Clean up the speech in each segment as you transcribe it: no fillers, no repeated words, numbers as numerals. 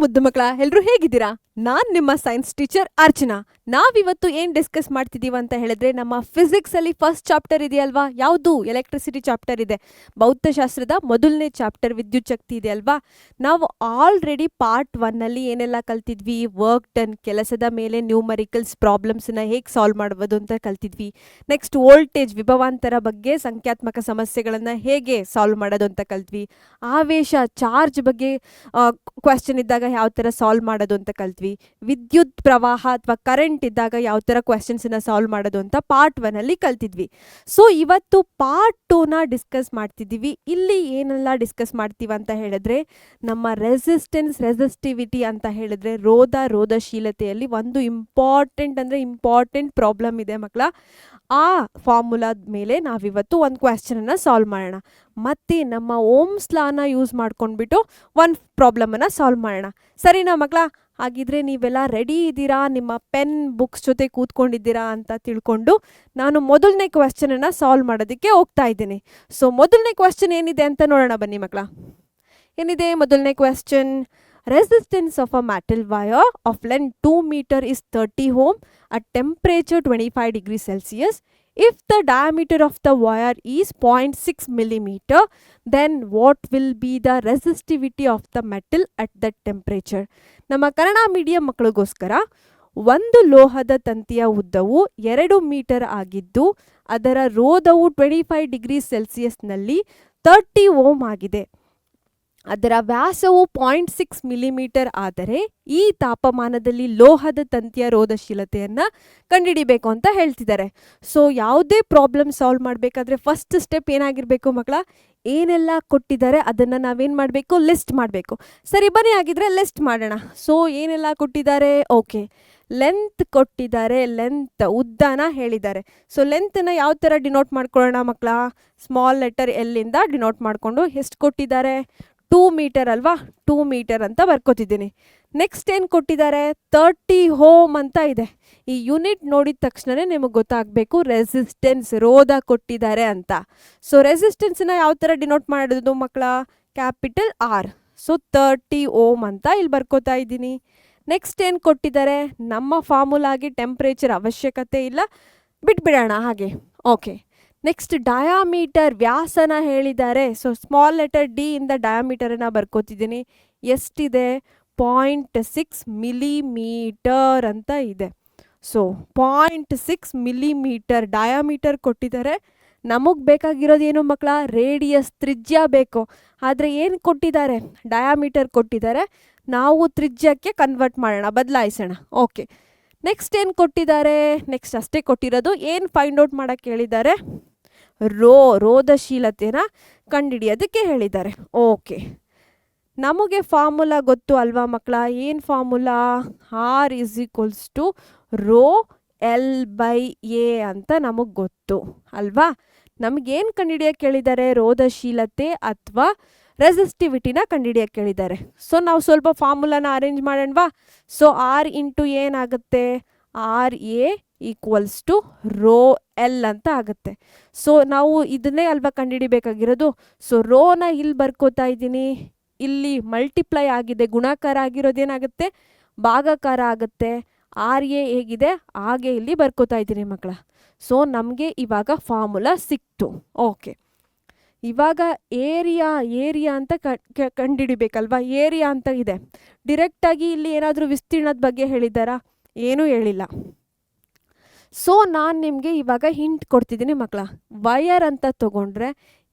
ಮುದ್ದು ಮಕ್ಕಳ ಎಲ್ರು ಹೇಗಿದ್ದೀರಾ? ನಾನ್ ನಿಮ್ಮ ಸೈನ್ಸ್ ಟೀಚರ್ ಅರ್ಚನಾ. ನಾವಿವತ್ತು ಏನ್ ಡಿಸ್ಕಸ್ ಮಾಡ್ತಿದೀವಿ ಅಂತ ಹೇಳಿದ್ರೆ ನಮ್ಮ ಫಿಸಿಕ್ಸ್ ಅಲ್ಲಿ ಫಸ್ಟ್ ಚಾಪ್ಟರ್ ಇದೆಯಲ್ವಾ, ಯಾವುದು ಎಲೆಕ್ಟ್ರಿಸಿಟಿ ಚಾಪ್ಟರ್ ಇದೆ. ಭೌತಶಾಸ್ತ್ರದ ಮೊದಲನೇ ಚಾಪ್ಟರ್ ವಿದ್ಯುತ್ ಶಕ್ತಿ ಇದೆ ಅಲ್ವಾ. ನಾವು ಆಲ್ರೆಡಿ ಪಾರ್ಟ್ 1 ಅಲ್ಲಿ ಏನೆಲ್ಲ ಕಲ್ತಿದ್ವಿ, ವರ್ಕ್ ಡನ್ ಕೆಲಸದ ಮೇಲೆ ನ್ಯೂಮರಿಕಲ್ಸ್ ಪ್ರಾಬ್ಲಮ್ಸ್ ನ ಹೇಗೆ ಸಾಲ್ವ್ ಮಾಡಬಹುದು ಅಂತ ಕಲ್ತಿದ್ವಿ. ನೆಕ್ಸ್ಟ್ ವೋಲ್ಟೇಜ್ ವಿಭವಾಂತರ ಬಗ್ಗೆ ಸಂಖ್ಯಾತ್ಮಕ ಸಮಸ್ಯೆಗಳನ್ನ ಹೇಗೆ ಸಾಲ್ವ್ ಮಾಡೋದು ಅಂತ ಕಲ್ತ್ವಿ. ಆವೇಶ ಚಾರ್ಜ್ ಬಗ್ಗೆ ಕ್ವೆಶ್ಚನ್ ಇದ್ದಾಗ ಯಾವ ತರ ಸಾಲ್ವ್ ಮಾಡೋದು ಅಂತ ಕಲ್ತ್ವಿ. ವಿದ್ಯುತ್ ಪ್ರವಾಹ ಅಥವಾ ಕರೆಂಟ್ ಇದ್ದಾಗ ಯಾವ ತರ ಕ್ವೆಶ್ಚನ್ಸ್ ನ ಸಾಲ್ವ್ ಮಾಡೋದು ಅಂತ ಪಾರ್ಟ್ 1 ಅಲ್ಲಿ ಕಲ್ತಿದ್ವಿ. ಸೊ ಇವತ್ತು ಪಾರ್ಟ್ 2 ನ ಡಿಸ್ಕಸ್ ಮಾಡ್ತಿದ್ದೀವಿ. ಇಲ್ಲಿ ಏನೆಲ್ಲ ಡಿಸ್ಕಸ್ ಮಾಡ್ತೀವಿ ಅಂತ ಹೇಳಿದ್ರೆ ನಮ್ಮ ರೆಸಿಸ್ಟಿವಿಟಿ ಅಂತ ಹೇಳಿದ್ರೆ ರೋಧಶೀಲತೆಯಲ್ಲಿ ಒಂದು ಇಂಪಾರ್ಟೆಂಟ್ ಪ್ರಾಬ್ಲಮ್ ಇದೆ ಮಕ್ಕಳ. ಆ ಫಾರ್ಮುಲಾದ ಮೇಲೆ ನಾವಿವತ್ತು ಒಂದು ಕ್ವೆಶ್ಚನ್ ಅನ್ನ ಸಾಲ್ವ್ ಮಾಡೋಣ. ಮತ್ತೆ ನಮ್ಮ ಓಮ್ಸ್ ಲಾನ ಯೂಸ್ ಮಾಡ್ಕೊಂಡ್ಬಿಟ್ಟು ಒಂದು ಪ್ರಾಬ್ಲಮ್ ಅನ್ನ ಸಾಲ್ವ್ ಮಾಡೋಣ. ಸರಿನಾ ಮಕ್ಕಳ? ಹಾಗಿದ್ರೆ ನೀವೆಲ್ಲ ರೆಡಿ ಇದ್ದೀರಾ? ನಿಮ್ಮ ಪೆನ್ ಬುಕ್ಸ್ ಜೊತೆ ಕೂತ್ಕೊಂಡಿದ್ದೀರಾ ಅಂತ ತಿಳ್ಕೊಂಡು ನಾನು ಮೊದಲನೇ ಕ್ವೆಶ್ಚನ್ ಅನ್ನ ಸಾಲ್ವ್ ಮಾಡೋದಕ್ಕೆ ಹೋಗ್ತಾ ಇದ್ದೀನಿ. ಸೊ ಮೊದಲನೇ ಕ್ವೆಶ್ಚನ್ ಏನಿದೆ ಅಂತ ನೋಡೋಣ ಬನ್ನಿ ಮಕ್ಕಳ. ಏನಿದೆ ಮೊದಲನೇ question? Resistance of a metal wire of length 2 meter is 30 ohm at temperature 25 degrees Celsius. If the diameter of the wire is 0.6 millimeter, then what will be the resistivity of the metal at that temperature? ನಮ್ಮ Kannada medium ಮಕ್ಕಳಿಗೋಸ್ಕರ ಒಂದು ಲೋಹದ ತಂತಿಯ ಉದ್ದವು 2 metre ಆಗಿದ್ದು ಅದರ ರೋಧವು 25 degree ಸೆಲ್ಸಿಯಸ್ನಲ್ಲಿ 30 ohm ಆಗಿದೆ. ಅದರ ವ್ಯಾಸವು 0.6 ಮಿಲಿಮೀಟರ್ ಆದರೆ ಈ ತಾಪಮಾನದಲ್ಲಿ ಲೋಹದ ತಂತಿಯ ರೋಧಶೀಲತೆಯನ್ನ ಕಂಡುಹಿಡಿಬೇಕು ಅಂತ ಹೇಳ್ತಿದ್ದಾರೆ. ಸೊ ಯಾವುದೇ ಪ್ರಾಬ್ಲಮ್ ಸಾಲ್ವ್ ಮಾಡಬೇಕಾದ್ರೆ ಫಸ್ಟ್ ಸ್ಟೆಪ್ ಏನಾಗಿರ್ಬೇಕು ಮಕ್ಕಳ? ಏನೆಲ್ಲ ಕೊಟ್ಟಿದ್ದಾರೆ ಅದನ್ನ ನಾವೇನ್ ಮಾಡಬೇಕು? ಲಿಸ್ಟ್ ಮಾಡಬೇಕು. ಸರಿ ಬನ್ನಿ ಆಗಿದ್ರೆ ಲಿಸ್ಟ್ ಮಾಡೋಣ. ಸೊ ಏನೆಲ್ಲ ಕೊಟ್ಟಿದ್ದಾರೆ? ಓಕೆ, ಲೆಂತ್ ಕೊಟ್ಟಿದ್ದಾರೆ, ಲೆಂತ್ ಉದ್ದನ ಹೇಳಿದ್ದಾರೆ. ಸೊ ಲೆಂತ್ನ ಯಾವ ಥರ ಡಿನೋಟ್ ಮಾಡ್ಕೊಳ್ಳೋಣ ಮಕ್ಕಳ? ಸ್ಮಾಲ್ ಲೆಟರ್ ಎಲ್ ಇಂದ ಡಿನೋಟ್ ಮಾಡಿಕೊಂಡು ಎಷ್ಟು ಕೊಟ್ಟಿದ್ದಾರೆ? 2 ಮೀಟರ್ ಅಲ್ವಾ? 2 ಮೀಟರ್ ಅಂತ ಬರ್ಕೋತಿದ್ದೀನಿ. ನೆಕ್ಸ್ಟ್ ಏನು ಕೊಟ್ಟಿದ್ದಾರೆ? 30 ಓಮ್ ಅಂತ ಇದೆ. ಈ ಯೂನಿಟ್ ನೋಡಿದ ತಕ್ಷಣನೇ ನಿಮಗೆ ಗೊತ್ತಾಗಬೇಕು ರೆಸಿಸ್ಟೆನ್ಸ್, ರೋಧ ಕೊಟ್ಟಿದ್ದಾರೆ ಅಂತ. ಸೊ ರೆಸಿಸ್ಟೆನ್ಸ್ನ ಯಾವ ಥರ ಡಿನೋಟ್ ಮಾಡೋದು ಮಕ್ಕಳ? Capital R. ಸೊ 30 ಓಮ್ ಅಂತ ಇಲ್ಲಿ ಬರ್ಕೋತಾ ಇದ್ದೀನಿ. ನೆಕ್ಸ್ಟ್ ಏನು ಕೊಟ್ಟಿದ್ದಾರೆ? ನಮ್ಮ ಫಾರ್ಮುಲಾಗೆ ಟೆಂಪ್ರೇಚರ್ ಅವಶ್ಯಕತೆ ಇಲ್ಲ, ಬಿಟ್ಬಿಡೋಣ ಹಾಗೆ. ಓಕೆ, ನೆಕ್ಸ್ಟ್ ಡಯಾಮೀಟರ್, ವ್ಯಾಸನ ಹೇಳಿದ್ದಾರೆ. ಸೊ ಸ್ಮಾಲ್ ಲೆಟರ್ ಡಿ ಇಂದ ಡಯಾಮೀಟರನ್ನ ಬರ್ಕೋತಿದ್ದೀನಿ. ಎಷ್ಟಿದೆ? 0.6 ಮಿಲಿಮೀಟರ್ ಅಂತ ಇದೆ. ಸೊ 0.6 ಮಿಲಿಮೀಟರ್ ಡಯಾಮೀಟರ್ ಕೊಟ್ಟಿದ್ದಾರೆ. ನಮಗೆ ಬೇಕಾಗಿರೋದು ಏನು ಮಕ್ಕಳ? ರೇಡಿಯಸ್, ತ್ರಿಜ್ಯ ಬೇಕು. ಆದರೆ ಏನು ಕೊಟ್ಟಿದ್ದಾರೆ? ಡಯಾಮೀಟರ್ ಕೊಟ್ಟಿದ್ದಾರೆ. ನಾವು ತ್ರಿಜ್ಯಕ್ಕೆ ಕನ್ವರ್ಟ್ ಮಾಡೋಣ, ಬದಲಾಯಿಸೋಣ. ಓಕೆ, ನೆಕ್ಸ್ಟ್ ಏನು ಕೊಟ್ಟಿದ್ದಾರೆ? ನೆಕ್ಸ್ಟ್ ಅಷ್ಟೇ ಕೊಟ್ಟಿರೋದು. ಏನು ಫೈಂಡ್ ಔಟ್ ಮಾಡೋಕ್ಕೆ ಹೇಳಿದ್ದಾರೆ? ರೋಧಶೀಲತೆನ ಕಂಡುಹಿಡಿಯೋದಕ್ಕೆ ಹೇಳಿದ್ದಾರೆ. ಓಕೆ, ನಮಗೆ ಫಾರ್ಮುಲಾ ಗೊತ್ತು ಅಲ್ವಾ ಮಕ್ಕಳ? ಏನು ಫಾರ್ಮುಲಾ? R = ರೋ L/A ಅಂತ ನಮಗೆ ಗೊತ್ತು ಅಲ್ವಾ? ನಮಗೇನು ಕಂಡುಹಿಡಿಯೋಕ್ಕೆ ಹೇಳಿದ್ದಾರೆ? ರೋಧಶೀಲತೆ ಅಥವಾ ರೆಸಿಸ್ಟಿವಿಟಿನ ಕಂಡುಹಿಡಿಯೋಕ್ಕೆ ಹೇಳಿದ್ದಾರೆ. ಸೊ ನಾವು ಸ್ವಲ್ಪ ಫಾರ್ಮುಲಾನ ಅರೇಂಜ್ ಮಾಡೋಣವಾ? ಸೊ R ಇಂಟು ಏನಾಗುತ್ತೆ? RA = ರೋ L ಅಂತ ಆಗುತ್ತೆ. ಸೊ ನಾವು ಇದನ್ನೇ ಅಲ್ವಾ ಕಂಡುಹಿಡಿಬೇಕಾಗಿರೋದು. ಸೊ ರೋನ ಇಲ್ಲಿ ಬರ್ಕೋತಾ ಇದ್ದೀನಿ. ಇಲ್ಲಿ ಮಲ್ಟಿಪ್ಲೈ ಆಗಿದೆ, ಗುಣಾಕಾರ ಆಗಿರೋದೇನಾಗುತ್ತೆ? ಭಾಗಾಕಾರ ಆಗುತ್ತೆ. RA ಹೇಗಿದೆ ಹಾಗೆ ಇಲ್ಲಿ ಬರ್ಕೋತಾ ಇದ್ದೀನಿ ಮಕ್ಕಳ. ಸೊ ನಮಗೆ ಇವಾಗ ಫಾರ್ಮುಲಾ ಸಿಕ್ತು. ಓಕೆ, ಇವಾಗ ಏರಿಯಾ ಅಂತ ಕಂಡುಹಿಡಿಬೇಕಲ್ವಾ? ಏರಿಯಾ ಅಂತ ಇದೆ. ಡಿರೆಕ್ಟಾಗಿ ಇಲ್ಲಿ ಏನಾದರೂ ವಿಸ್ತೀರ್ಣದ ಬಗ್ಗೆ ಹೇಳಿದ್ದಾರಾ? ಏನೂ ಹೇಳಿಲ್ಲ. ಸೊ ನಾನು ನಿಮಗೆ ಇವಾಗ ಹಿಂಟ್ ಕೊಡ್ತಿದ್ದೀನಿ ಮಕ್ಕಳ. ವಯರ್ ಅಂತ ತಗೊಂಡ್ರೆ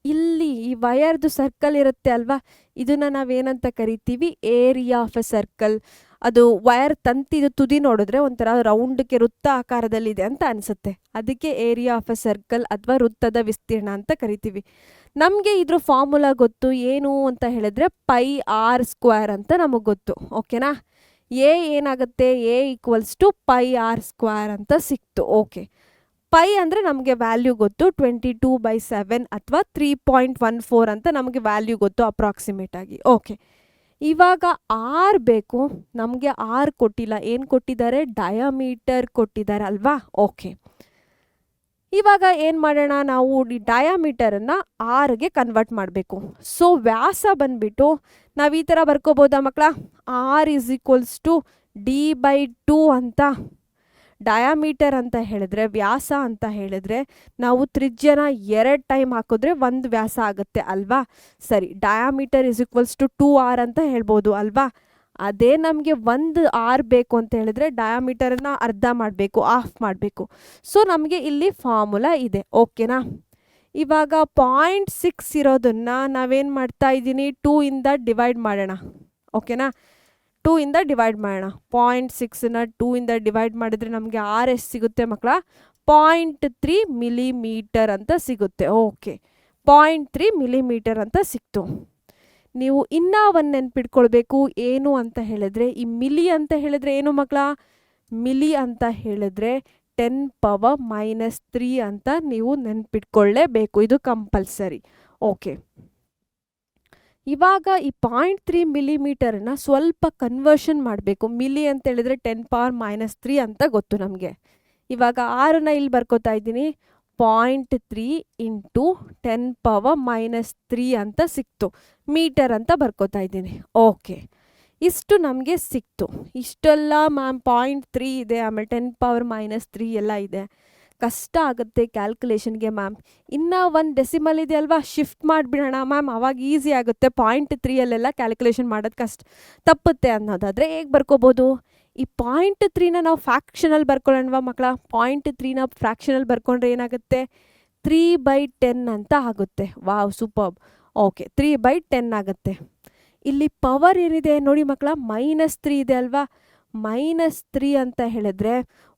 ಇಲ್ಲಿ ಈ ವಯರ್ದು ಸರ್ಕಲ್ ಇರುತ್ತೆ ಅಲ್ವಾ, ಇದನ್ನ ನಾವೇನಂತ ಕರಿತೀವಿ? Area of A circle. ಅದು ವಯರ್ ತಂತಿದು ತುದಿ ನೋಡಿದ್ರೆ ಒಂಥರ ರೌಂಡ್ಗೆ ವೃತ್ತ ಆಕಾರದಲ್ಲಿದೆ ಅಂತ ಅನಿಸುತ್ತೆ. ಅದಕ್ಕೆ ಏರಿಯಾ ಆಫ್ ಎ ಸರ್ಕಲ್ ಅಥವಾ ವೃತ್ತದ ವಿಸ್ತೀರ್ಣ ಅಂತ ಕರಿತೀವಿ. ನಮಗೆ ಇದ್ರ ಫಾರ್ಮುಲಾ ಗೊತ್ತು. ಏನು ಅಂತ ಹೇಳಿದ್ರೆ πr² ಅಂತ ನಮಗೆ ಗೊತ್ತು. ಓಕೆನಾ? ಏನಾಗುತ್ತೆ? A = πr² ಅಂತ ಸಿಕ್ತು. ಓಕೆ, ಪೈ ಅಂದರೆ ನಮಗೆ ವ್ಯಾಲ್ಯೂ ಗೊತ್ತು, 22/7 ಅಥವಾ 3.14 ಅಂತ ನಮಗೆ ವ್ಯಾಲ್ಯೂ ಗೊತ್ತು ಅಪ್ರಾಕ್ಸಿಮೇಟ್ ಆಗಿ. ಓಕೆ, ಇವಾಗ ಆರ್ ಬೇಕು. ನಮಗೆ ಆರ್ ಕೊಟ್ಟಿಲ್ಲ. ಏನು ಕೊಟ್ಟಿದ್ದಾರೆ? ಡಯಾಮೀಟರ್ ಕೊಟ್ಟಿದ್ದಾರೆ ಅಲ್ವಾ? ಓಕೆ, ಇವಾಗ ಏನು ಮಾಡೋಣ, ನಾವು ಈ ಡಯಾಮೀಟರನ್ನು ಆರ್ಗೆ ಕನ್ವರ್ಟ್ ಮಾಡಬೇಕು. ಸೊ ವ್ಯಾಸ ಬಂದ್ಬಿಟ್ಟು ನಾವು ಈ ಥರ ಬರ್ಕೋಬೋದಾ ಮಕ್ಕಳ, R is equals to D/2 ಅಂತ. ಡಯಾಮೀಟರ್ ಅಂತ ಹೇಳಿದ್ರೆ, ವ್ಯಾಸ ಅಂತ ಹೇಳಿದ್ರೆ ನಾವು ತ್ರಿಜ್ಯನ 2 ಟೈಮ್ ಹಾಕಿದ್ರೆ 1 ವ್ಯಾಸ ಆಗುತ್ತೆ ಅಲ್ವಾ. ಸರಿ, diameter is equals to 2r ಅಂತ ಹೇಳ್ಬೋದು ಅಲ್ವಾ. ಅದೇ ನಮಗೆ 1 r ಬೇಕು ಅಂತ ಹೇಳಿದ್ರೆ ಡಯಾಮೀಟರನ್ನು ಅರ್ಧ ಮಾಡಬೇಕು, ಆಫ್ ಮಾಡಬೇಕು. ಸೊ ನಮಗೆ ಇಲ್ಲಿ ಫಾರ್ಮುಲಾ ಇದೆ, ಓಕೆನಾ. ಇವಾಗ 0.6 ಇರೋದನ್ನು ನಾವೇನು ಮಾಡ್ತಾ ಇದ್ದೀನಿ, 2 ಇಂದ ಡಿವೈಡ್ ಮಾಡೋಣ, ಓಕೆನಾ. 2 ಇಂದ ಡಿವೈಡ್ ಮಾಡೋಣ. 0.6ನ 2 ಇಂದ ಡಿವೈಡ್ ಮಾಡಿದ್ರೆ ನಮಗೆ ಆರ್ ಎಷ್ಟು ಸಿಗುತ್ತೆ ಮಕ್ಕಳ, 0.3 ಮಿಲಿಮೀಟರ್ ಅಂತ ಸಿಗುತ್ತೆ. ಓಕೆ, 0.3 ಮಿಲಿಮೀಟರ್ ಅಂತ ಸಿಕ್ತು. ನೀವು ಇನ್ನೂ ಒಂದು ನೆನ್ಪಿಟ್ಕೊಳ್ಬೇಕು, ಏನು ಅಂತ ಹೇಳಿದ್ರೆ ಈ ಮಿಲಿ ಅಂತ ಹೇಳಿದ್ರೆ ಏನು ಮಕ್ಕಳ, ಮಿಲಿ ಅಂತ ಹೇಳಿದ್ರೆ 10⁻³ ಅಂತ ನೀವು ನೆನ್ಪಿಟ್ಕೊಳ್ಳೇಬೇಕು, ಇದು ಕಂಪಲ್ಸರಿ. ಓಕೆ, ಇವಾಗ ಈ 0.3 ಮಿಲಿಮೀಟರ್ನ ಸ್ವಲ್ಪ ಕನ್ವರ್ಷನ್ ಮಾಡಬೇಕು. ಮಿಲಿ ಅಂತ ಹೇಳಿದ್ರೆ 10⁻³ ಅಂತ ಗೊತ್ತು ನಮಗೆ. ಇವಾಗ ಆರನ್ನ ಇಲ್ಲಿ ಬರ್ಕೋತಾ ಇದ್ದೀನಿ, 0.3 ಇಂಟು 10⁻³ ಅಂತ ಸಿಕ್ತು, ಮೀಟರ್ ಅಂತ ಬರ್ಕೋತಾ ಇದ್ದೀನಿ. ಓಕೆ, ಇಷ್ಟು ನಮಗೆ ಸಿಕ್ತು. ಇಷ್ಟೆಲ್ಲ ಮ್ಯಾಮ್ 0.3 ಇದೆ, ಆಮೇಲೆ 10⁻³ ಎಲ್ಲ ಇದೆ, ಕಷ್ಟ ಆಗುತ್ತೆ ಕ್ಯಾಲ್ಕುಲೇಷನ್ಗೆ ಮ್ಯಾಮ್. ಇನ್ನೂ 1 ಡೆಸಿಮಲ್ ಇದೆ ಅಲ್ವಾ, ಶಿಫ್ಟ್ ಮಾಡಿಬಿಡೋಣ ಮ್ಯಾಮ್, ಅವಾಗ ಈಸಿ ಆಗುತ್ತೆ. 0.3 ಕ್ಯಾಲ್ಕುಲೇಷನ್ ಮಾಡೋದು ಕಷ್ಟ ತಪ್ಪುತ್ತೆ ಅನ್ನೋದಾದರೆ ಹೇಗೆ ಬರ್ಕೋಬೋದು, ಈ 0.3ನ ನಾವು ಫ್ಯಾಕ್ಷನಲ್ಲಿ ಬರ್ಕೊಳ್ಳೋಣವಾ ಮಕ್ಕಳ. 0.3ನ ಫ್ರ್ಯಾಕ್ಷನಲ್ಲಿ ಬರ್ಕೊಂಡ್ರೆ ಏನಾಗುತ್ತೆ, 3/10 ಅಂತ ಆಗುತ್ತೆ. Wow, superb. ಓಕೆ, 3/10 ಆಗುತ್ತೆ. ಇಲ್ಲಿ ಪವರ್ ಏನಿದೆ ನೋಡಿ ಮಕ್ಕಳ, -3 ಇದೆ ಅಲ್ವಾ. -3 ಅಂತ ಹೇಳಿದ್ರೆ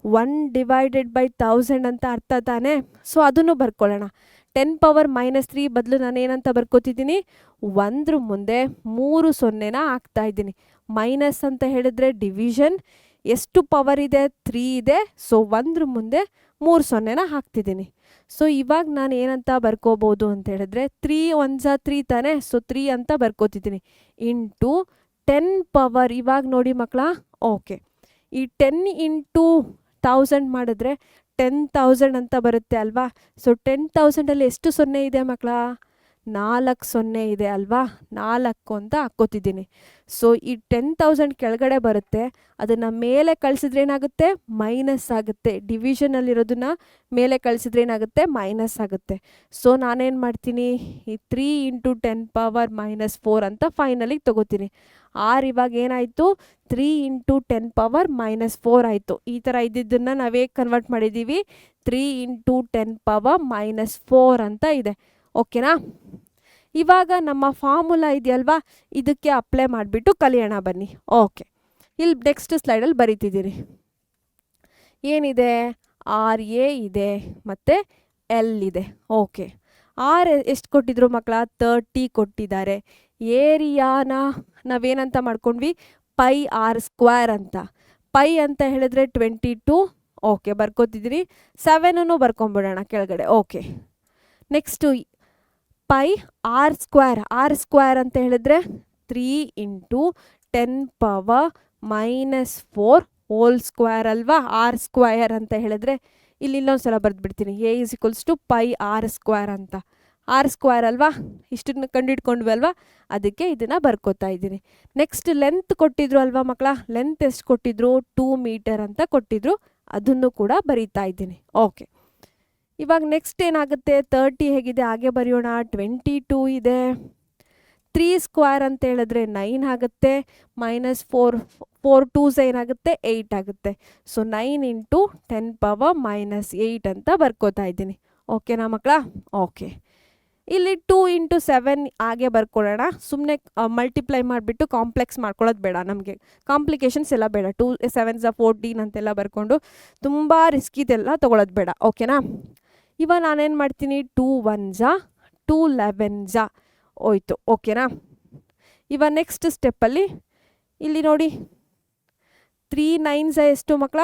1/1000 ಅಂತ ಅರ್ಥ ತಾನೇ. ಸೊ ಅದನ್ನು ಬರ್ಕೊಳ್ಳೋಣ. 10⁻³ ಬದಲು ನಾನು ಏನಂತ ಬರ್ಕೋತಿದ್ದೀನಿ, 1 ಮುಂದೆ 3 0ನ ಹಾಕ್ತಾ ಇದ್ದೀನಿ. ಮೈನಸ್ ಅಂತ ಹೇಳಿದ್ರೆ ಡಿವಿಷನ್, ಎಷ್ಟು ಪವರ್ ಇದೆ, 3 ಇದೆ. ಸೊ 1 ಮುಂದೆ 3 0ನ ಹಾಕ್ತಿದ್ದೀನಿ. ಸೊ ಇವಾಗ ನಾನು ಏನಂತ ಬರ್ಕೋಬೋದು ಅಂತ ಹೇಳಿದ್ರೆ 3 1 3 ತಾನೇ. ಸೊ 3 ಅಂತ ಬರ್ಕೋತಿದ್ದೀನಿ ಇಂಟು 10 ಪವರ್. ಇವಾಗ ನೋಡಿ ಮಕ್ಕಳ, ಓಕೆ, ಈ 10 ಇಂಟು 1000 ಮಾಡಿದ್ರೆ 10,000 ಅಂತ ಬರುತ್ತೆ ಅಲ್ವಾ. ಸೊ 10,000ಅಲ್ಲಿ ಎಷ್ಟು 0 ಇದೆ ಮಕ್ಕಳ, 4 0 ಇದೆ ಅಲ್ವಾ. 4 ಅಂತ ಹಾಕ್ಕೋತಿದ್ದೀನಿ. ಸೊ ಈ 10,000 ಕೆಳಗಡೆ ಬರುತ್ತೆ, ಅದನ್ನು ಮೇಲೆ ಕಳಿಸಿದ್ರೆ ಏನಾಗುತ್ತೆ, ಮೈನಸ್ ಆಗುತ್ತೆ. ಡಿವಿಷನಲ್ಲಿರೋದನ್ನ ಮೇಲೆ ಕಳಿಸಿದ್ರೆ ಏನಾಗುತ್ತೆ, ಮೈನಸ್ ಆಗುತ್ತೆ. ಸೊ ನಾನೇನು ಮಾಡ್ತೀನಿ, ಈ 3 ಇಂಟು 10⁻⁻4 ಅಂತ ಫೈನಲಿಗೆ ತೊಗೋತೀನಿ. ಆರ್ ಇವಾಗ ಏನಾಯಿತು, 3 ಇಂಟು 10⁻⁻4 ಆಯಿತು. ಈ ಥರ ಇದ್ದಿದ್ದನ್ನು ನಾವೇ ಕನ್ವರ್ಟ್ ಮಾಡಿದ್ದೀವಿ, 3 ಇಂಟು 10⁻⁻4 ಅಂತ ಇದೆ. ಓಕೆನಾ. ಇವಾಗ ನಮ್ಮ ಫಾರ್ಮುಲಾ ಇದೆಯಲ್ವಾ, ಇದಕ್ಕೆ ಅಪ್ಲೈ ಮಾಡಿಬಿಟ್ಟು ಕಲಿಯೋಣ ಬನ್ನಿ. ಓಕೆ, ಇಲ್ಲಿ ನೆಕ್ಸ್ಟ್ ಸ್ಲೈಡಲ್ಲಿ ಬರೀತಿದ್ದೀರಿ. ಏನಿದೆ, RA ಇದೆ ಮತ್ತು L ಇದೆ. ಓಕೆ, ಆರ್ ಎಷ್ಟು ಕೊಟ್ಟಿದ್ರು ಮಕ್ಕಳ, 30 ಕೊಟ್ಟಿದ್ದಾರೆ. ಏರಿಯಾನ ನಾವೇನಂತ ಮಾಡ್ಕೊಂಡ್ವಿ, πr² ಅಂತ. ಪೈ ಅಂತ ಹೇಳಿದ್ರೆ 22. ಓಕೆ, ಬರ್ಕೋತಿದ್ದೀರಿ. 7 ಬರ್ಕೊಂಬಿಡೋಣ ಕೆಳಗಡೆ. ಓಕೆ, ನೆಕ್ಸ್ಟು πr² ಅಂತ ಹೇಳಿದ್ರೆ 3 ಇಂಟು 10⁻⁻4 ಹೋಲ್ ಸ್ಕ್ವೇರ್ ಅಲ್ವಾ. r² ಅಂತ ಹೇಳಿದ್ರೆ ಇಲ್ಲಿ ಇನ್ನೊಂದು ಸಲ ಬರೆದ್ಬಿಡ್ತೀನಿ, A = πr² ಅಂತ. r² ಅಲ್ವಾ, ಇಷ್ಟನ್ನು ಕಂಡುಹಿಡ್ಕೊಂಡ್ವಿ ಅಲ್ವಾ, ಅದಕ್ಕೆ ಇದನ್ನು ಬರ್ಕೋತಾ ಇದ್ದೀನಿ. ನೆಕ್ಸ್ಟ್ ಲೆಂತ್ ಕೊಟ್ಟಿದ್ರು ಅಲ್ವಾ ಮಕ್ಕಳ, ಲೆಂತ್ ಎಷ್ಟು ಕೊಟ್ಟಿದ್ರು, 2 ಮೀಟರ್ ಅಂತ ಕೊಟ್ಟಿದ್ರು, ಅದನ್ನು ಕೂಡ ಬರೀತಾ ಇದ್ದೀನಿ. ಓಕೆ, ಇವಾಗ ನೆಕ್ಸ್ಟ್ ಏನಾಗುತ್ತೆ, 30 ಹೇಗಿದೆ ಹಾಗೆ ಬರೆಯೋಣ. 22 ಇದೆ, 3² ಅಂತ ಹೇಳಿದ್ರೆ 9 ಆಗುತ್ತೆ, -4 2s ಏನಾಗುತ್ತೆ, 8 ಆಗುತ್ತೆ. ಸೊ 9 ಇಂಟು 10⁻⁻8 ಅಂತ ಬರ್ಕೋತಾ ಇದ್ದೀನಿ. ಓಕೆನಾ ಮಕ್ಕಳ. ಓಕೆ, ಇಲ್ಲಿ 2 ಇಂಟು 7 ಹಾಗೆ ಬರ್ಕೊಳ್ಳೋಣ. ಸುಮ್ಮನೆ ಮಲ್ಟಿಪ್ಲೈ ಮಾಡಿಬಿಟ್ಟು ಕಾಂಪ್ಲೆಕ್ಸ್ ಮಾಡ್ಕೊಳ್ಳೋದು ಬೇಡ, ನಮಗೆ ಕಾಂಪ್ಲಿಕೇಶನ್ಸ್ ಎಲ್ಲ ಬೇಡ. 2 7s 14 ಅಂತೆಲ್ಲ ಬರ್ಕೊಂಡು ತುಂಬ ರಿಸ್ಕಿದೆಲ್ಲ ತೊಗೊಳೋದು ಬೇಡ. ಓಕೆನಾ. ಇವಾಗ ನಾನೇನು ಮಾಡ್ತೀನಿ, 2 1s 2 11s ಹೋಯ್ತು. ಓಕೆನಾ. ಇವಾಗ ನೆಕ್ಸ್ಟ್ ಸ್ಟೆಪ್ಪಲ್ಲಿ ಇಲ್ಲಿ ನೋಡಿ, 3 9s ಎಷ್ಟು ಮಕ್ಕಳ,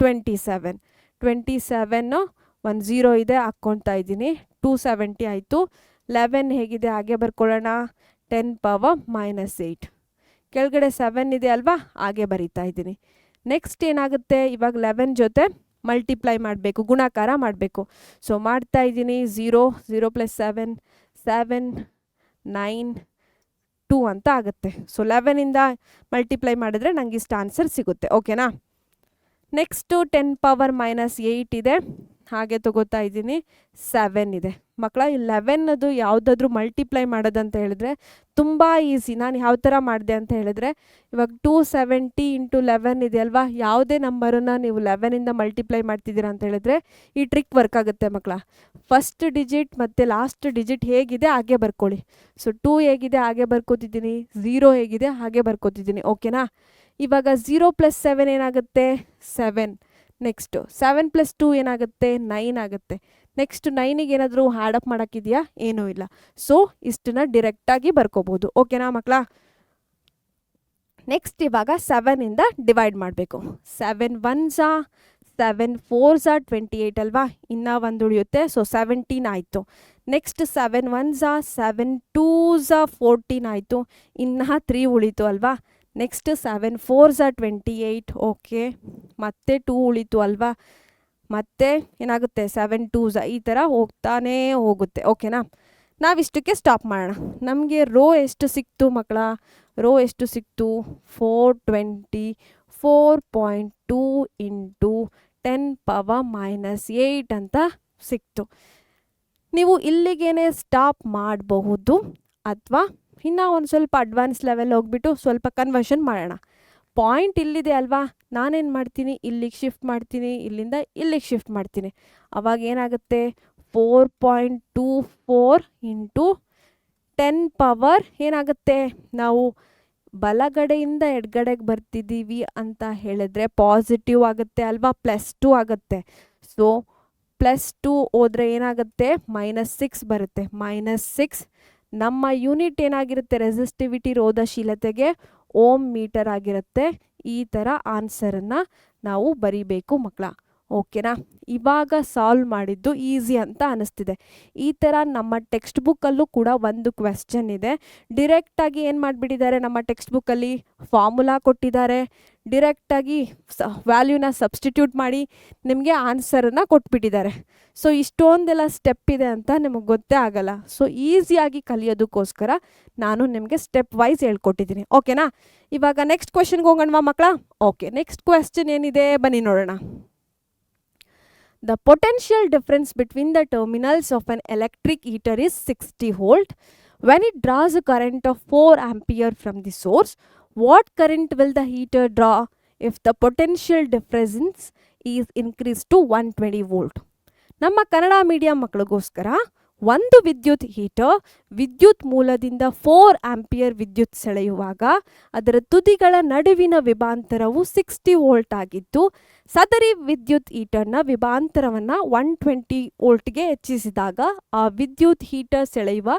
27. 27 1 0 ಇದೆ, ಹಾಕ್ಕೊಳ್ತಾ ಇದ್ದೀನಿ. 270 ಆಯಿತು. 11 ಹೇಗಿದೆ ಹಾಗೆ ಬರ್ಕೊಳ್ಳೋಣ, 10⁻⁻8. ಕೆಳಗಡೆ 7 ಇದೆ ಅಲ್ವಾ, ಹಾಗೆ ಬರೀತಾ ಇದ್ದೀನಿ. ನೆಕ್ಸ್ಟ್ ಏನಾಗುತ್ತೆ, ಇವಾಗ 11 ಜೊತೆ ಮಲ್ಟಿಪ್ಲೈ ಮಾಡಬೇಕು, ಗುಣಾಕಾರ ಮಾಡಬೇಕು. ಸೊ ಮಾಡ್ತಾ ಇದ್ದೀನಿ. 0 + 7 7 9 2 ಅಂತ ಆಗುತ್ತೆ. ಸೊ 11ಇಂದ ಮಲ್ಟಿಪ್ಲೈ ಮಾಡಿದ್ರೆ ನಂಗೆ ಇಷ್ಟು ಆನ್ಸರ್ ಸಿಗುತ್ತೆ. ಓಕೆನಾ. ನೆಕ್ಸ್ಟು 10⁻⁻8 ಇದೆ, ಹಾಗೆ ತಗೋತಾ ಇದ್ದೀನಿ. 7 ಇದೆ ಮಕ್ಕಳ. 11ಅದು ಯಾವುದಾದ್ರೂ ಮಲ್ಟಿಪ್ಲೈ ಮಾಡೋದಂತ ಹೇಳಿದ್ರೆ ತುಂಬ ಈಸಿ. ನಾನು ಯಾವ ಥರ ಮಾಡಿದೆ ಅಂತ ಹೇಳಿದ್ರೆ, ಇವಾಗ 270 × 11 ಇದೆ ಅಲ್ವಾ, ಯಾವುದೇ ನಂಬರನ್ನು ನೀವು 11ಇಂದ ಮಲ್ಟಿಪ್ಲೈ ಮಾಡ್ತಿದ್ದೀರಾ ಅಂತ ಹೇಳಿದ್ರೆ ಈ ಟ್ರಿಕ್ ವರ್ಕ್ ಆಗುತ್ತೆ ಮಕ್ಕಳ. ಫಸ್ಟ್ ಡಿಜಿಟ್ ಮತ್ತು ಲಾಸ್ಟ್ ಡಿಜಿಟ್ ಹೇಗಿದೆ ಹಾಗೆ ಬರ್ಕೊಳ್ಳಿ. ಸೊ 2 ಹೇಗಿದೆ ಹಾಗೆ ಬರ್ಕೋತಿದ್ದೀನಿ, 0 ಹೇಗಿದೆ ಹಾಗೆ ಬರ್ಕೋತಿದ್ದೀನಿ. ಓಕೆನಾ. ಇವಾಗ 0 + 7 ಏನಾಗುತ್ತೆ, 7. ನೆಕ್ಸ್ಟು 7 + 2 ಏನಾಗುತ್ತೆ, 9 ಆಗುತ್ತೆ. ನೆಕ್ಸ್ಟ್ 9ಗೆ ಏನಾದರೂ ಆ್ಯಡಪ್ ಮಾಡೋಕ್ಕಿದೆಯಾ, ಏನೂ ಇಲ್ಲ. ಸೊ ಇಷ್ಟನ್ನ ಡೈರೆಕ್ಟಾಗಿ ಬರ್ಕೋಬೋದು. ಓಕೆನಾ ಮಕ್ಕಳ. ನೆಕ್ಸ್ಟ್ ಇವಾಗ 7ಇಂದ ಡಿವೈಡ್ ಮಾಡಬೇಕು. 7 1s 7 4s 28 ಅಲ್ವಾ, ಇನ್ನೂ ಒಂದು ಉಳಿಯುತ್ತೆ. ಸೊ 17 ಆಯಿತು. ನೆಕ್ಸ್ಟ್ 7 1s 7 2s 14 ಆಯಿತು, ಇನ್ನೂ 3 ಉಳಿತು ಅಲ್ವಾ. Next 7 4s 28. ಓಕೆ, ಮತ್ತೆ 2 ಉಳಿತು ಅಲ್ವಾ. ಮತ್ತೆ ಏನಾಗುತ್ತೆ, 7 2s ಈ ಥರ ಹೋಗ್ತಾನೇ ಹೋಗುತ್ತೆ. ಓಕೆನಾ. ನಾವಿಷ್ಟಕ್ಕೆ ಸ್ಟಾಪ್ ಮಾಡೋಣ. ನಮಗೆ ರೋ ಎಷ್ಟು ಸಿಕ್ತು ಮಕ್ಕಳ, ರೋ ಎಷ್ಟು ಸಿಕ್ತು, 420 4.2 × 10⁻⁸ ಅಂತ ಸಿಕ್ತು. ನೀವು ಇಲ್ಲಿಗೇನೆ ಸ್ಟಾಪ್ ಮಾಡಬಹುದು, ಅಥವಾ ಇನ್ನೂ ಒಂದು ಸ್ವಲ್ಪ ಅಡ್ವಾನ್ಸ್ ಲೆವೆಲ್ ಹೋಗ್ಬಿಟ್ಟು ಸ್ವಲ್ಪ ಕನ್ವರ್ಷನ್ ಮಾಡೋಣ. ಪಾಯಿಂಟ್ ಇಲ್ಲಿದೆ ಅಲ್ವಾ, ನಾನೇನು ಮಾಡ್ತೀನಿ, ಇಲ್ಲಿಗೆ ಶಿಫ್ಟ್ ಮಾಡ್ತೀನಿ, ಇಲ್ಲಿಂದ ಇಲ್ಲಿಗೆ ಶಿಫ್ಟ್ ಮಾಡ್ತೀನಿ. ಅವಾಗ ಏನಾಗುತ್ತೆ, 4.24 × 10 ಏನಾಗುತ್ತೆ, ನಾವು ಬಲಗಡೆಯಿಂದ ಎಡಗಡೆಗೆ ಬರ್ತಿದ್ದೀವಿ ಅಂತ ಹೇಳಿದ್ರೆ ಪಾಸಿಟಿವ್ ಆಗುತ್ತೆ ಅಲ್ವಾ, +2 ಆಗುತ್ತೆ. ಸೊ +2 ಹೋದರೆ ಏನಾಗುತ್ತೆ, -6 ಬರುತ್ತೆ. -6 ನಮ್ಮ ಯೂನಿಟ್ ಏನಾಗಿರುತ್ತೆ, ರೆಸಿಸ್ಟಿವಿಟಿ ರೋಧಶೀಲತೆಗೆ ಓಮ್ ಮೀಟರ್ ಆಗಿರುತ್ತೆ. ಈ ಥರ ಆನ್ಸರನ್ನು ನಾವು ಬರಿಬೇಕು ಮಕ್ಕಳ. ಓಕೆನಾ. ಇವಾಗ ಸಾಲ್ವ್ ಮಾಡಿದ್ದು ಈಸಿ ಅಂತ ಅನ್ನಿಸ್ತಿದೆ. ಈ ಥರ ನಮ್ಮ ಟೆಕ್ಸ್ಟ್ ಬುಕ್ಕಲ್ಲೂ ಕೂಡ ಒಂದು ಕ್ವೆಶ್ಚನ್ ಇದೆ. ಡಿರೆಕ್ಟಾಗಿ ಏನು ಮಾಡಿಬಿಟ್ಟಿದ್ದಾರೆ, ನಮ್ಮ ಟೆಕ್ಸ್ಟ್ ಬುಕ್ಕಲ್ಲಿ ಫಾರ್ಮುಲಾ ಕೊಟ್ಟಿದ್ದಾರೆ. ಡಿರೆಕ್ಟಾಗಿ ವ್ಯಾಲ್ಯೂನ ಸಬ್ಸ್ಟಿಟ್ಯೂಟ್ ಮಾಡಿ ನಿಮಗೆ ಆನ್ಸರನ್ನು ಕೊಟ್ಬಿಟ್ಟಿದ್ದಾರೆ. ಸೊ ಇಷ್ಟೊಂದೆಲ್ಲ ಸ್ಟೆಪ್ ಇದೆ ಅಂತ ನಿಮಗೆ ಗೊತ್ತೇ ಆಗಲ್ಲ. ಸೊ ಈಸಿಯಾಗಿ ಕಲಿಯೋದಕ್ಕೋಸ್ಕರ ನಾನು ನಿಮಗೆ ಸ್ಟೆಪ್ ವೈಸ್ ಹೇಳ್ಕೊಟ್ಟಿದ್ದೀನಿ. ಓಕೆನಾ. ಇವಾಗ ನೆಕ್ಸ್ಟ್ ಕ್ವೆಶ್ಚನ್ಗೆ ಹೋಗೋಣವಾ ಮಕ್ಕಳ. ಓಕೆ, ನೆಕ್ಸ್ಟ್ ಕ್ವೆಶ್ಚನ್ ಏನಿದೆ ಬನ್ನಿ ನೋಡೋಣ. The potential difference between the terminals of an electric heater is 60 volt. When it draws a current of 4 ampere from the source, what current will the heater draw if the potential difference is increased to 120 volt? ನಮ್ಮ Kannada medium ಮಕ್ಕಳಿಗೋಸ್ಕರ ಒಂದು ವಿದ್ಯುತ್ heater ವಿದ್ಯುತ್ ಮೂಲದಿಂದ 4 ampere ವಿದ್ಯುತ್ ಸೆಳೆಯುವಾಗ ಅದರ ತುದಿಗಳ ನಡುವಿನ ವಿಭಾಂತರವು 60 volt ಆಗಿದ್ದು, ಸದರಿ ವಿದ್ಯುತ್ ಹೀಟರ್ನ ವಿಭಾಂತರವನ್ನು 120 ವೋಲ್ಟ್ಗೆ ಹೆಚ್ಚಿಸಿದಾಗ ಆ ವಿದ್ಯುತ್ ಹೀಟರ್ ಸೆಳೆಯುವ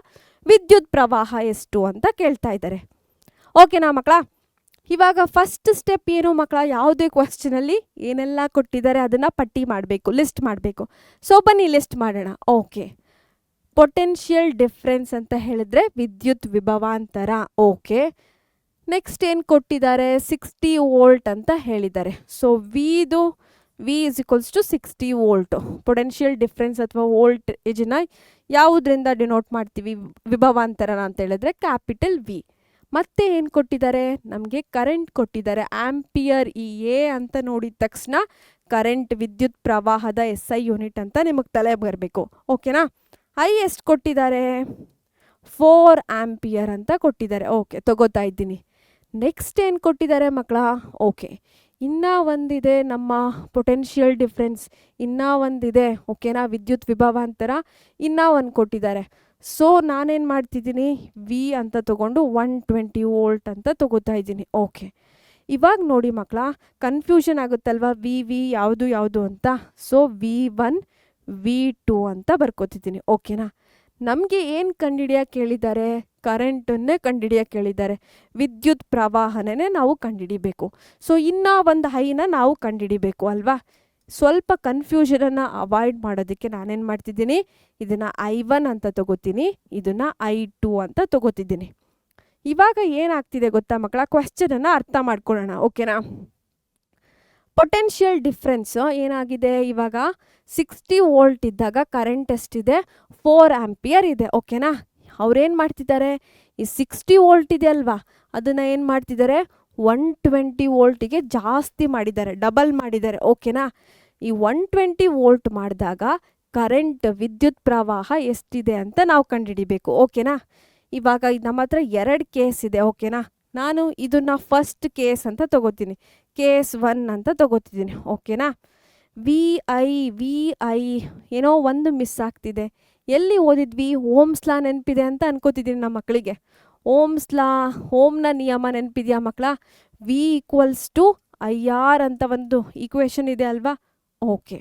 ವಿದ್ಯುತ್ ಪ್ರವಾಹ ಎಷ್ಟು ಅಂತ ಕೇಳ್ತಾ ಇದ್ದಾರೆ. ಓಕೆನಾ ಮಕ್ಕಳ. ಇವಾಗ ಫಸ್ಟ್ ಸ್ಟೆಪ್ ಏನು ಮಕ್ಕಳ, ಯಾವುದೇ ಕ್ವೆಶ್ಚನಲ್ಲಿ ಏನೆಲ್ಲ ಕೊಟ್ಟಿದ್ದಾರೆ ಅದನ್ನು ಪಟ್ಟಿ ಮಾಡಬೇಕು, ಲಿಸ್ಟ್ ಮಾಡಬೇಕು. ಸೊ ಬನ್ನಿ ಲಿಸ್ಟ್ ಮಾಡೋಣ. ಓಕೆ, ಪೊಟೆನ್ಷಿಯಲ್ ಡಿಫ್ರೆನ್ಸ್ ಅಂತ ಹೇಳಿದ್ರೆ ವಿದ್ಯುತ್ ವಿಭವಾಂತರ. ಓಕೆ, ನೆಕ್ಸ್ಟ್ ಏನು ಕೊಟ್ಟಿದ್ದಾರೆ, 60 ವೋಲ್ಟ್ ಅಂತ ಹೇಳಿದ್ದಾರೆ. ಸೊ ವಿದು V is equals to 60 volt. Potential difference ಅಥವಾ ವೋಲ್ಟೇಜನ್ನ ಯಾವುದರಿಂದ ಡಿನೋಟ್ ಮಾಡ್ತೀವಿ, ವಿಭವಾಂತರನ ಅಂತ ಹೇಳಿದ್ರೆ ಕ್ಯಾಪಿಟಲ್ ವಿ. ಮತ್ತೆ ಏನು ಕೊಟ್ಟಿದ್ದಾರೆ, ನಮಗೆ ಕರೆಂಟ್ ಕೊಟ್ಟಿದ್ದಾರೆ, ಆಂಪಿಯರ್. ಈ ಎ ಅಂತ ನೋಡಿದ ತಕ್ಷಣ ಕರೆಂಟ್ ವಿದ್ಯುತ್ ಪ್ರವಾಹದ SI ಯೂನಿಟ್ ಅಂತ ನಿಮಗೆ ತಲೆ ಬರಬೇಕು. ಓಕೆನಾ. ಐ ಎಷ್ಟು ಕೊಟ್ಟಿದ್ದಾರೆ, 4 ಆಂಪಿಯರ್ ಅಂತ ಕೊಟ್ಟಿದ್ದಾರೆ. ಓಕೆ, ತಗೋತಾ ಇದ್ದೀನಿ. ನೆಕ್ಸ್ಟ್ ಏನು ಕೊಟ್ಟಿದ್ದಾರೆ ಮಕ್ಕಳ. ಓಕೆ, ಇನ್ನೂ ಒಂದಿದೆ ನಮ್ಮ ಪೊಟೆನ್ಷಿಯಲ್ ಡಿಫ್ರೆನ್ಸ್, ಇನ್ನೂ ಒಂದಿದೆ. ಓಕೆನಾ, ವಿದ್ಯುತ್ ವಿಭವಾಂತರ ಇನ್ನೂ ಒಂದು ಕೊಟ್ಟಿದ್ದಾರೆ. ಸೊ ನಾನೇನು ಮಾಡ್ತಿದ್ದೀನಿ, ವಿ ಅಂತ ತಗೊಂಡು 120 ವೋಲ್ಟ್ ಅಂತ ತಗೋತಾ ಇದ್ದೀನಿ. ಓಕೆ, ಇವಾಗ ನೋಡಿ ಮಕ್ಕಳ, ಕನ್ಫ್ಯೂಷನ್ ಆಗುತ್ತಲ್ವ ವಿ ಯಾವುದು ಯಾವುದು ಅಂತ. ಸೊ V1 V2 ಅಂತ ಬರ್ಕೋತಿದ್ದೀನಿ. ಓಕೆನಾ. ನಮಗೆ ಏನು ಕಂಡುಹಿಡಿಯೋಕೆ ಕೇಳಿದ್ದಾರೆ, ಕರೆಂಟನ್ನೇ ಕಂಡುಹಿಡಿಯೋಕೆ ಕೇಳಿದ್ದಾರೆ, ವಿದ್ಯುತ್ ಪ್ರವಾಹನೇ ನಾವು ಕಂಡುಹಿಡಿಬೇಕು. ಸೊ ಇನ್ನೂ ಒಂದು ಹೈನ ನಾವು ಕಂಡುಹಿಡಿಬೇಕು ಅಲ್ವಾ. ಸ್ವಲ್ಪ ಕನ್ಫ್ಯೂಷನನ್ನು ಅವಾಯ್ಡ್ ಮಾಡೋದಕ್ಕೆ ನಾನೇನು ಮಾಡ್ತಿದ್ದೀನಿ, ಇದನ್ನು I1 ಅಂತ ತಗೋತೀನಿ, ಇದನ್ನು I2 ಅಂತ ತಗೋತಿದ್ದೀನಿ. ಇವಾಗ ಏನಾಗ್ತಿದೆ ಗೊತ್ತಾ ಮಕ್ಕಳ, ಕ್ವೆಶ್ಚನನ್ನು ಅರ್ಥ ಮಾಡ್ಕೊಳ್ಳೋಣ. ಓಕೆನಾ. ಪೊಟೆನ್ಷಿಯಲ್ ಡಿಫ್ರೆನ್ಸ್ ಏನಾಗಿದೆ, ಇವಾಗ 60 ವೋಲ್ಟ್ ಇದ್ದಾಗ ಕರೆಂಟ್ ಎಷ್ಟಿದೆ, 4 ಆಂಪಿಯರ್ ಇದೆ. ಓಕೆನಾ. ಅವ್ರೇನು ಮಾಡ್ತಿದ್ದಾರೆ, ಈ 60 ವೋಲ್ಟ್ ಇದೆ ಅಲ್ವಾ, ಅದನ್ನು ಏನು ಮಾಡ್ತಿದ್ದಾರೆ, 120 ವೋಲ್ಟಿಗೆ ಜಾಸ್ತಿ ಮಾಡಿದ್ದಾರೆ, ಡಬಲ್ ಮಾಡಿದ್ದಾರೆ. ಓಕೆನಾ. ಈ 120 ವೋಲ್ಟ್ ಮಾಡಿದಾಗ ಕರೆಂಟ್ ವಿದ್ಯುತ್ ಪ್ರವಾಹ ಎಷ್ಟಿದೆ ಅಂತ ನಾವು ಕಂಡುಹಿಡಿಬೇಕು. ಓಕೆನಾ. ಇವಾಗ ನಮ್ಮ ಹತ್ರ 2 ಕೇಸ್ ಇದೆ. ಓಕೆನಾ. ನಾನು ಇದನ್ನ ಫಸ್ಟ್ ಕೇಸ್ ಅಂತ ತಗೋತೀನಿ, ಕೇಸ್ 1 ಅಂತ ತಗೋತಿದ್ದೀನಿ. ಓಕೆನಾ. ವಿ ಐ ಏನೋ ಒಂದು ಮಿಸ್ ಆಗ್ತಿದೆ. ಎಲ್ಲಿ ಓದಿದ್ವಿ, ಓಮ್ಸ್ ಲಾ ನೆನಪಿದೆ ಅಂತ ಅನ್ಕೋತಿದ್ದೀನಿ ನಮ್ಮ ಮಕ್ಕಳಿಗೆ. ಓಮ್ನ ನಿಯಮ ನೆನಪಿದೆಯಾ ಮಕ್ಕಳ? V equals to I R ಅಂತ ಒಂದು ಈಕ್ವೇಷನ್ ಇದೆ ಅಲ್ವಾ. ಓಕೆ,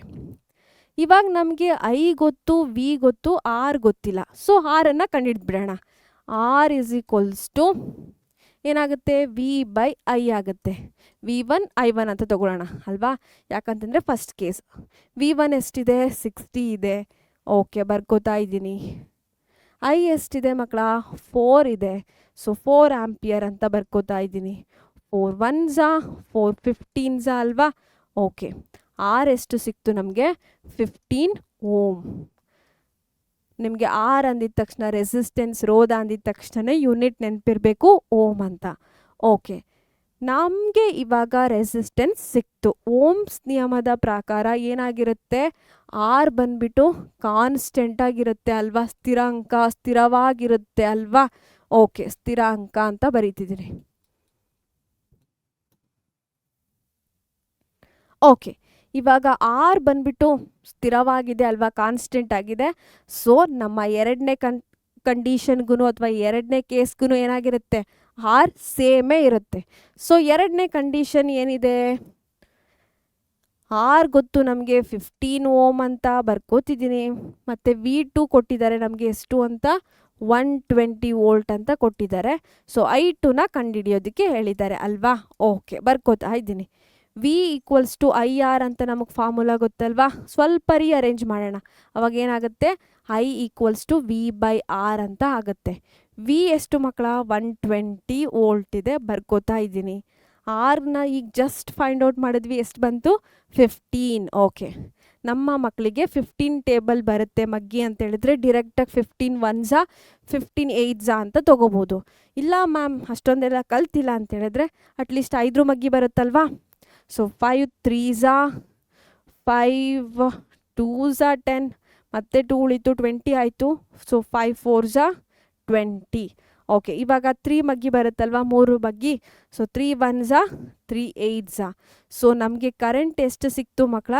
ಇವಾಗ ನಮಗೆ ಐ ಗೊತ್ತು, ವಿ ಗೊತ್ತು, ಆರ್ ಗೊತ್ತಿಲ್ಲ. ಸೊ ಆರನ್ನು ಕಂಡುಹಿಡಿದ್ಬಿಡೋಣ. ಆರ್ ಇಸ್ ಈಕ್ವಲ್ಸ್ ಟು ಏನಾಗುತ್ತೆ, ವಿ ಬೈ ಐ ಆಗುತ್ತೆ. V1 I1 ಅಂತ ತಗೊಳ್ಳೋಣ ಅಲ್ವಾ, ಯಾಕಂತಂದರೆ ಫಸ್ಟ್ ಕೇಸ್. V1 ಎಷ್ಟಿದೆ, 60 ಇದೆ. ಓಕೆ, ಬರ್ಕೋತಾ ಇದ್ದೀನಿ. ಐ ಎಷ್ಟಿದೆ ಮಕ್ಕಳ, 4 ಇದೆ. ಸೊ 4 ಆಂಪಿಯರ್ ಅಂತ ಬರ್ಕೋತಾ ಇದ್ದೀನಿ. 4 1s 4 15s ಅಲ್ವಾ. ಓಕೆ, ಆರ್ ಎಷ್ಟು ಸಿಕ್ತು ನಮಗೆ, 15 ಓಮ್. ನಿಮಗೆ ಆರ್ ಅಂದಿದ ತಕ್ಷಣ ರೆಸಿಸ್ಟೆನ್ಸ್, ರೋಧ ಅಂದಿದ ತಕ್ಷಣ ಯೂನಿಟ್ ನೆನಪಿರಬೇಕು, ಓಮ್ ಅಂತ. ಓಕೆ, ನಮಗೆ ಇವಾಗ ರೆಸಿಸ್ಟೆನ್ಸ್ ಸಿಕ್ತು. ಓಮ್ಸ್ ನಿಯಮದ ಪ್ರಕಾರ ಏನಾಗಿರುತ್ತೆ, ಆರ್ ಬಂದ್ಬಿಟ್ಟು ಕಾನ್ಸ್ಟೆಂಟ್ ಆಗಿರುತ್ತೆ ಅಲ್ವಾ, ಸ್ಥಿರವಾಗಿರುತ್ತೆ ಅಲ್ವಾ. ಓಕೆ, ಸ್ಥಿರಾಂಕ ಅಂತ ಬರೀತಿದ್ದೀನಿ. ಓಕೆ, ಇವಾಗ ಆರ್ ಬಂದ್ಬಿಟ್ಟು ಸ್ಥಿರವಾಗಿದೆ ಅಲ್ವಾ, ಕಾನ್ಸ್ಟೆಂಟ್ ಆಗಿದೆ. ಸೊ ನಮ್ಮ ಎರಡನೇ ಕಂಡೀಷನ್ಗೂ ಅಥವಾ ಎರಡನೇ ಕೇಸ್ಗೂ ಏನಾಗಿರುತ್ತೆ, ಆರ್ ಸೇಮೇ ಇರುತ್ತೆ. ಸೊ ಎರಡನೇ ಕಂಡೀಷನ್ ಏನಿದೆ, ಆರ್ ಗೊತ್ತು ನಮಗೆ 15 ಓಮ್ ಅಂತ ಬರ್ಕೋತಿದ್ದೀನಿ. ಮತ್ತು V2 ಕೊಟ್ಟಿದ್ದಾರೆ ನಮಗೆ ಎಷ್ಟು ಅಂತ, 120 ವೋಲ್ಟ್ ಅಂತ ಕೊಟ್ಟಿದ್ದಾರೆ. ಸೊ I2ನ ಕಂಡುಹಿಡಿಯೋದಕ್ಕೆ ಹೇಳಿದ್ದಾರೆ ಅಲ್ವಾ. ಓಕೆ, ಬರ್ಕೋತಾ ಇದ್ದೀನಿ. V equals to I R ಅಂತ ನಮಗೆ ಫಾರ್ಮುಲಾ ಗೊತ್ತಲ್ವಾ. ಸ್ವಲ್ಪ ರೀಅರೇಂಜ್ ಮಾಡೋಣ, ಅವಾಗ ಏನಾಗುತ್ತೆ, I equals to V by R ಅಂತ ಆಗುತ್ತೆ. ವಿ ಎಷ್ಟು ಮಕ್ಕಳ, 120 ವೋಲ್ಟ್ ಇದೆ, ಬರ್ಕೋತಾ ಇದ್ದೀನಿ. ಆರ್ನ ಈಗ ಜಸ್ಟ್ ಫೈಂಡ್ ಔಟ್ ಮಾಡಿದ್ವಿ, ಎಷ್ಟು ಬಂತು, 15. ಓಕೆ, ನಮ್ಮ ಮಕ್ಕಳಿಗೆ 15 ಟೇಬಲ್ ಬರುತ್ತೆ ಮಗ್ಗಿ ಅಂತ ಹೇಳಿದ್ರೆ ಡಿರೆಕ್ಟಾಗಿ 15 1s 15 8s ಅಂತ ತೊಗೋಬೋದು. ಇಲ್ಲ ಮ್ಯಾಮ್ ಅಷ್ಟೊಂದೆಲ್ಲ ಕಲ್ತಿಲ್ಲ ಅಂತ ಹೇಳಿದ್ರೆ ಅಟ್ಲೀಸ್ಟ್ 5 ಮಗ್ಗಿ ಬರುತ್ತಲ್ವಾ. ಸೊ 5 3s 5 2s 10, ಮತ್ತೆ 2 ಉಳಿತು 20 ಆಯಿತು. So 5 4s 20. ಓಕೆ, ಇವಾಗ 3 ಮಗ್ಗಿ ಬರುತ್ತಲ್ವಾ, 3 ಮಗ್ಗಿ. So 3 1s 3 8s. ಸೊ ನಮಗೆ ಕರೆಂಟ್ ಎಷ್ಟು ಸಿಕ್ತು ಮಕ್ಕಳ,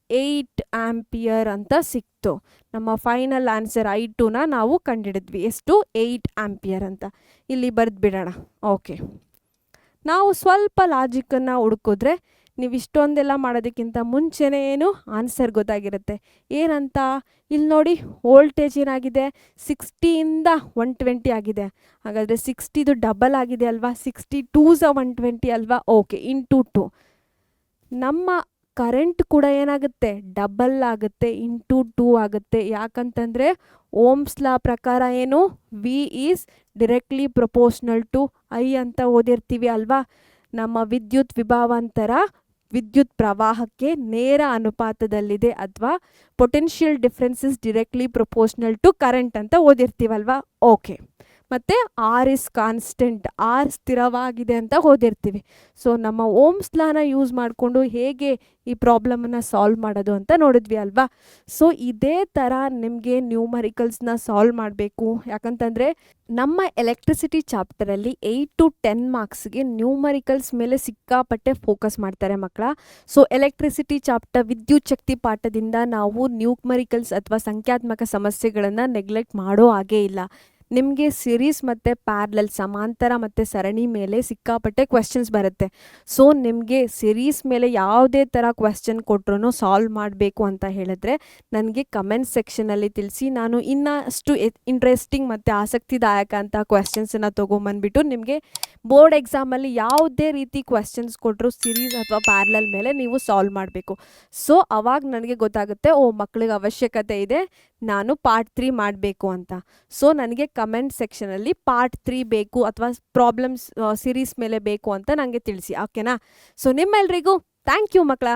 8 ಆಂಪಿಯರ್ ಅಂತ ಸಿಕ್ತು. ನಮ್ಮ ಫೈನಲ್ ಆನ್ಸರ್ I2ನ ನಾವು ಕಂಡುಹಿಡಿದ್ವಿ, ಎಷ್ಟು, 8 ಆಂಪಿಯರ್ ಅಂತ. ಇಲ್ಲಿ ಬರೆದ್ಬಿಡೋಣ. ಓಕೆ, ನಾವು ಸ್ವಲ್ಪ ಲಾಜಿಕನ್ನು ಹುಡುಕಿದ್ರೆ ನೀವು ಇಷ್ಟೊಂದೆಲ್ಲ ಮಾಡೋದಕ್ಕಿಂತ ಮುಂಚೆನೇ ಏನು ಆನ್ಸರ್ ಗೊತ್ತಾಗಿರುತ್ತೆ. ಏನಂತ, ಇಲ್ಲಿ ನೋಡಿ ವೋಲ್ಟೇಜ್ ಏನಾಗಿದೆ, 60ಇಂದ 120 ಆಗಿದೆ. ಹಾಗಾದರೆ 60ದು ಡಬಲ್ ಆಗಿದೆ ಅಲ್ವಾ, 62s 120 ಅಲ್ವಾ. Okay, into 2. ನಮ್ಮ ಕರೆಂಟ್ ಕೂಡ ಏನಾಗುತ್ತೆ, ಡಬಲ್ ಆಗುತ್ತೆ, ಇಂಟು 2 ಆಗುತ್ತೆ. ಯಾಕಂತಂದರೆ ಓಮ್ಸ್ ಲಾ ಪ್ರಕಾರ ಏನು, V is directly proportional to I ಅಂತ ಓದಿರ್ತೀವಿ ಅಲ್ವಾ. ನಮ್ಮ ವಿದ್ಯುತ್ ವಿಭಾವಾಂತರ ವಿದ್ಯುತ್ ಪ್ರವಾಹಕ್ಕೆ ನೇರ ಅನುಪಾತದಲ್ಲಿದೆ, ಅಥವಾ potential difference is directly proportional to current ಅಂತ ಓದಿರ್ತೀವಲ್ವಾ. ಓಕೆ, ಮತ್ತು ಆರ್ ಇಸ್ ಕಾನ್ಸ್ಟೆಂಟ್, ಆರ್ ಸ್ಥಿರವಾಗಿದೆ ಅಂತ ಓದಿರ್ತೀವಿ. ಸೊ ನಮ್ಮ ಓಮ್ಸ್ ಲಾನ ಯೂಸ್ ಮಾಡಿಕೊಂಡು ಹೇಗೆ ಈ ಪ್ರಾಬ್ಲಮನ್ನು ಸಾಲ್ವ್ ಮಾಡೋದು ಅಂತ ನೋಡಿದ್ವಿ ಅಲ್ವಾ. ಸೊ ಇದೇ ಥರ ನಿಮಗೆ ನ್ಯೂಮರಿಕಲ್ಸ್ನ ಸಾಲ್ವ್ ಮಾಡಬೇಕು. ಯಾಕಂತಂದರೆ ನಮ್ಮ ಎಲೆಕ್ಟ್ರಿಸಿಟಿ ಚಾಪ್ಟರಲ್ಲಿ 8 to 10 ಮಾರ್ಕ್ಸ್ಗೆ ನ್ಯೂಮರಿಕಲ್ಸ್ ಮೇಲೆ ಸಿಕ್ಕಾಪಟ್ಟೆ ಫೋಕಸ್ ಮಾಡ್ತಾರೆ ಮಕ್ಕಳ. ಸೊ ಎಲೆಕ್ಟ್ರಿಸಿಟಿ ಚಾಪ್ಟರ್ ವಿದ್ಯುತ್ ಶಕ್ತಿ ಪಾಠದಿಂದ ನಾವು ನ್ಯೂಮರಿಕಲ್ಸ್ ಅಥವಾ ಸಂಖ್ಯಾತ್ಮಕ ಸಮಸ್ಯೆಗಳನ್ನು ನೆಗ್ಲೆಕ್ಟ್ ಮಾಡೋ ಹಾಗೇ ಇಲ್ಲ. ನಿಮಗೆ ಸಿರೀಸ್ ಮತ್ತು ಪ್ಯಾರಲಲ್ ಸಮಾಂತರ ಮತ್ತು ಸರಣಿ ಮೇಲೆ ಸಿಕ್ಕಾಪಟ್ಟೆ ಕ್ವೆಶ್ಚನ್ಸ್ ಬರುತ್ತೆ. ಸೊ ನಿಮಗೆ ಸಿರೀಸ್ ಮೇಲೆ ಯಾವುದೇ ಥರ ಕ್ವೆಶ್ಚನ್ ಕೊಟ್ಟರು ಸಾಲ್ವ್ ಮಾಡಬೇಕು ಅಂತ ಹೇಳಿದ್ರೆ ನನಗೆ ಕಮೆಂಟ್ ಸೆಕ್ಷನಲ್ಲಿ ತಿಳಿಸಿ. ನಾನು ಇನ್ನಷ್ಟು ಇಂಟ್ರೆಸ್ಟಿಂಗ್ ಮತ್ತು ಆಸಕ್ತಿದಾಯಕ ಅಂತ ಕ್ವೆಶ್ಚನ್ಸನ್ನು ತೊಗೊಂಬಂದ್ಬಿಟ್ಟು ನಿಮಗೆ ಬೋರ್ಡ್ ಎಕ್ಸಾಮಲ್ಲಿ ಯಾವುದೇ ರೀತಿ ಕ್ವೆಶ್ಚನ್ಸ್ ಕೊಟ್ಟರು ಸಿರೀಸ್ ಅಥವಾ ಪ್ಯಾರಲಲ್ ಮೇಲೆ ನೀವು ಸಾಲ್ವ್ ಮಾಡಬೇಕು. ಸೊ ಅವಾಗ ನನಗೆ ಗೊತ್ತಾಗುತ್ತೆ, ಓ ಮಕ್ಕಳಿಗೆ ಅವಶ್ಯಕತೆ ಇದೆ, ನಾನು ಪಾರ್ಟ್ 3 ಮಾಡಬೇಕು ಅಂತ. ಸೊ ನನಗೆ ಕಮೆಂಟ್ ಸೆಕ್ಷನಲ್ಲಿ ಪಾರ್ಟ್ 3 ಬೇಕು ಅಥವಾ ಪ್ರಾಬ್ಲಮ್ಸ್ ಸಿರೀಸ್ ಮೇಲೆ ಬೇಕು ಅಂತ ನನಗೆ ತಿಳಿಸಿ. ಓಕೆನಾ. ಸೊ ನಿಮ್ಮೆಲ್ರಿಗೂ ಥ್ಯಾಂಕ್ ಯು ಮಕ್ಕಳ.